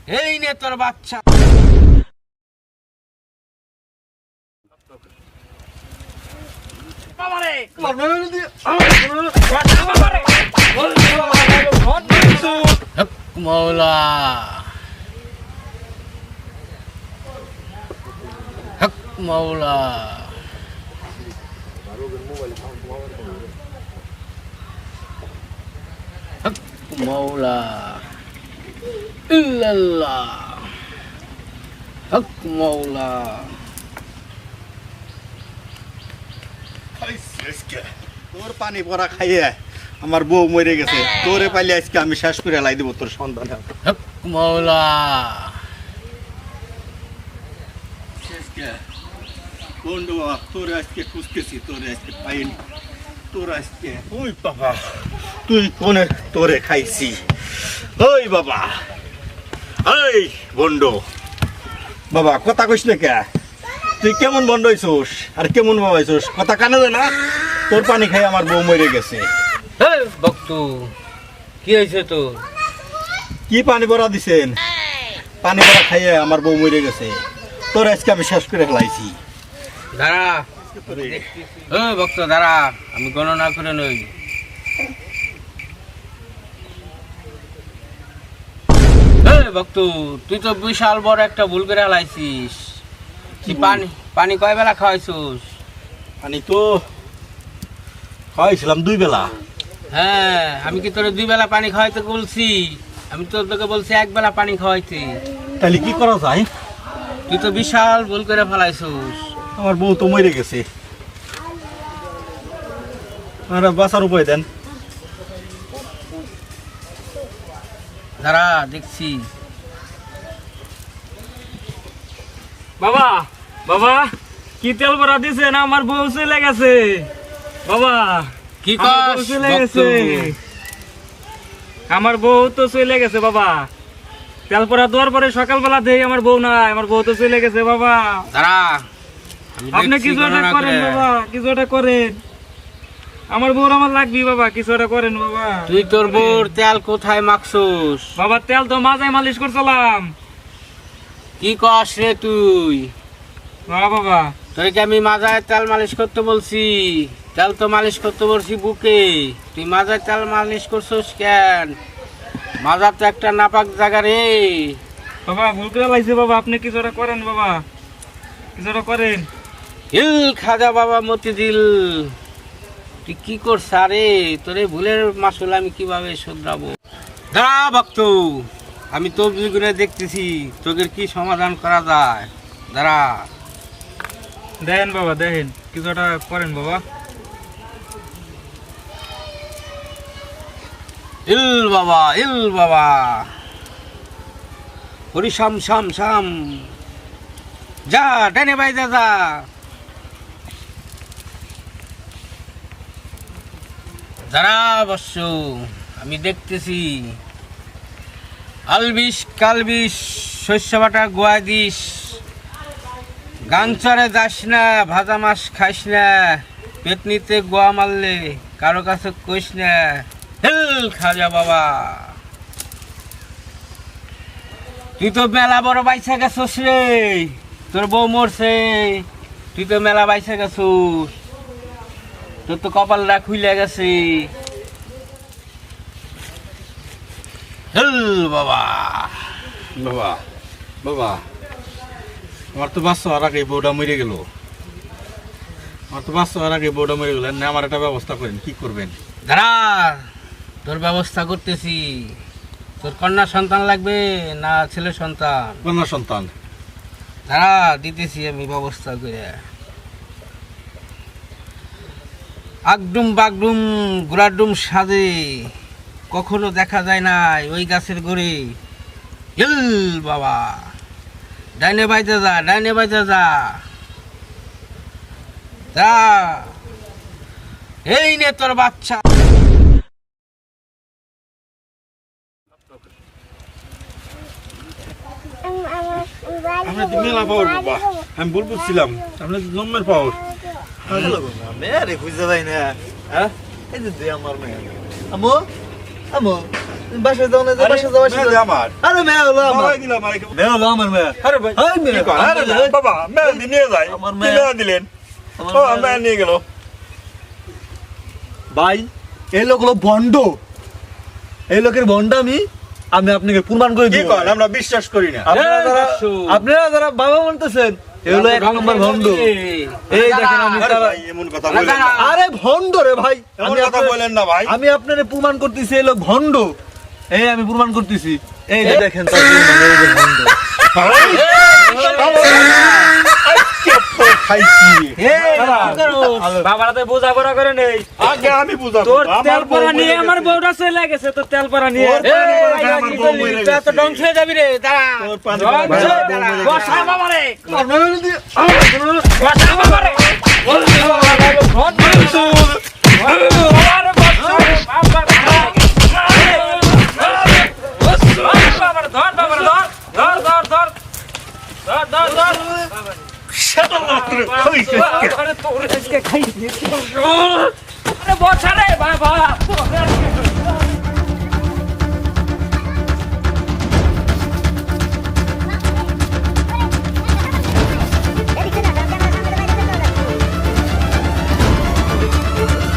এই নে তোর বাচ্চা। মৌলা হক মৌলা হক মৌলা ইল্লাল্লাহ হক মৌলা। তোর পানি পড়া খাইয়ে আমার বউ মরে গেছে, তোরে পাইলে আজকে আমি শেষ করে লাই দেবো তোর সন্তান। হক মৌলা বন্ধু তোরে আজকে খুঁজতেছি, তোরে আজকে পাইনি, তোর আজকে ওই বাবা তুই কোনে তোরে খাইছি। ওই বাবা ওই বন্ডু বাবা কথা কইস না কে, তুই কেমন বন্ড হইছোস আর কেমন বাবা হইছোস, কথা কানে যায় না? তোর পানি খাই আমার বউ মরে গেছে। বক্তু কি হয়েছে তোর? কি পানি ভরা দিছেন? পানি ভরা খাইয়ে আমার বউ মরে গেছে, তোর আজকে আমি শেষ করে ফেলাইছি। দাঁড়া ভক্ত দাঁড়া, আমি গণনা করে নই। ভক্তু তুই তো বিশাল বড় একটা ভুল করে হালাইছিস। তুই পানি কয় বেলা খাওয়াইছিস? পানি তো খাওয়াইছিলাম 2 বেলা। হ্যাঁ, আমি কি তোর 2 বেলা পানি খাওয়াইতে বলছি? আমি তো তোকে বলছি 1 বেলা পানি খাওয়াইতে। তাহলে কি করা যায়? তুই তো বিশাল ভুল করে ফেলাইছিস। আমার বউ তো মরে গেছে, আর বাঁচার উপায় দেন। দাঁড়া দেখছি। বাবা বাবা কি তেল ভরা দিছে না, আমার বউ চলে গেছে। বাবা কি আমার বউ কস চলে গেছে, আমার বউ তো চলে গেছে বাবা। তেল ভরা দেওয়ার পরে সকালবেলা দেই আমার বউ নাই, আমার বউ তো চলে গেছে বাবা। দাঁড়া আপনি কিছু একটা করেন বাবা, কিছু একটা করেন, আমার বউর আমার লাগবি বাবা, কিছু একটা করেন বাবা। তুই তোর বউর তেল কোথায় মাখছস? বাবা তেল তো মাথায় মালিশ করছিলাম। কি কস রে তুই? বাবা তোর কি আমি মাজায় তেল মালিশ করতে বলছি? তেল তো মালিশ করতে বলছি বুকে, তুই মাজায় তেল মালিশ করছস কেন? মাজা তো একটা নাপাক জায়গা রে। বাবা ভুল করে লাইছে বাবা, আপনি কিছু একটা করেন বাবা, কিছু একটা করেন। হিল খাজা বাবা মতিঝিল, তুই কি করছ রে? তোর এই ভুলের মাসুল আমি কিভাবে শুধরাবো? দাঁড়া ভক্ত, আমি তোর গুনে দেখতেছি তোদের কি সমাধান করা যায়। দাঁড়া দেখেন বাবা, দেখেন কিছু একটা করেন বাবা। ইল বাবা ইল বাবা, হরি শাম শাম শাম, যা ডানে বাই যা যা। দাঁড়া বৎস, আমি দেখতেছি। আলবিস কালবিস শস্য বাটা গোয়া দিস, গাংচরে যাস না, ভাজা মাছ খাইস না, পেটনিতে গোয়া মারলে কারো কাছে কইস না। হেল খাজা বাবা, তুই তো মেলা বড় বাইসা গেছস রে, তোর বউ মরছে, তুই তো মেলা বাইসা গেছস, তোর তো কপালটা খুইলে গেছে। হেল বাবা বাবা বাবা আমার তো 500 আর আগে বউটা মরে গেল, আমার তো 500 আর আগে বউটা মরে গেল, না আমার একটা ব্যবস্থা করেন, কি করবেন? দাঁড়া তোর ব্যবস্থা করতেছি। তোর কন্যা সন্তান লাগবে না ছেলে সন্তান? কন্যা সন্তান। দাঁড়া দিতেছি আমি ব্যবস্থা করে। আগডুম বাগডুম গোলাডুম সাজে কখনো দেখা যায় নাই ওই গাছের গোড়ে। ইল বাবা, ডাইনে বাইতে যা, ডাইনে বাইতে যা, যা। এই নে তোর বাচ্চা। আমরা তো মেলা পাওয়ার বাবা, আমি বলছিলাম আমরা তো জন্মের পাওয়ার। মেয়ে রে খুঁজে পাই না। হ্যাঁ এই যে আমার মেয়ে। আমো আমো বাসা যাও না, বাসা যাও, বাসা মেয়ে যাও। আমার আরে মেয়ে হলো আমার, বাবাই দিলাম আরেক মেয়ে হলো আমার মেয়ে। আরে ভাই এই মেয়ে, কি কয়? আরে না, বাবা মেহেদি নিয়ে যায় আমার কি মেয়ে। মেয়ে দিলেন আমার ও মেয়ে। মেয়ে নিয়ে গেল ভাই এই লোক হলো ভণ্ড, এই লোকের ভণ্ড আমি আপনাকে প্রমাণ করে কি দিব। করেন আমরা বিশ্বাস করি না আপনারা যারা বাবা মানতেছেন এই হলো এক নম্বর ভণ্ড। এই দেখেন আমি আরে তারা- ভাই এমন কথা বলেন না আরে ভণ্ড রে ভাই, এমন আমি কথা আপনার- বলেন না ভাই আমি আপনারে প্রমাণ করতেছি এই লোক ভণ্ড। এই আমি প্রমাণ করতেছি, এই যে দেখেন তার প্রমাণ, এই যে ভণ্ড। খাইছি বাবারা তো বোঝাপড়া করে নেই, আগে আমি বুঝাবো তোর আমার তেল বউ পরা নিয়ে মরে আমার গেছে। বউটা চলে গেছে, তোর তেল পরা নিয়ে তোর পানি পড়া খায় আমার বউ মরে তুই তো গেছে। ধ্বংস হয়ে যাবি রে দাঁড়া তোর পানি ধর, পড়া খায় ধর, আমার বউ মরে গেছে। বসা বাবারে, আপনারা যদি- বসা বাবারে, বসা রে বাবা।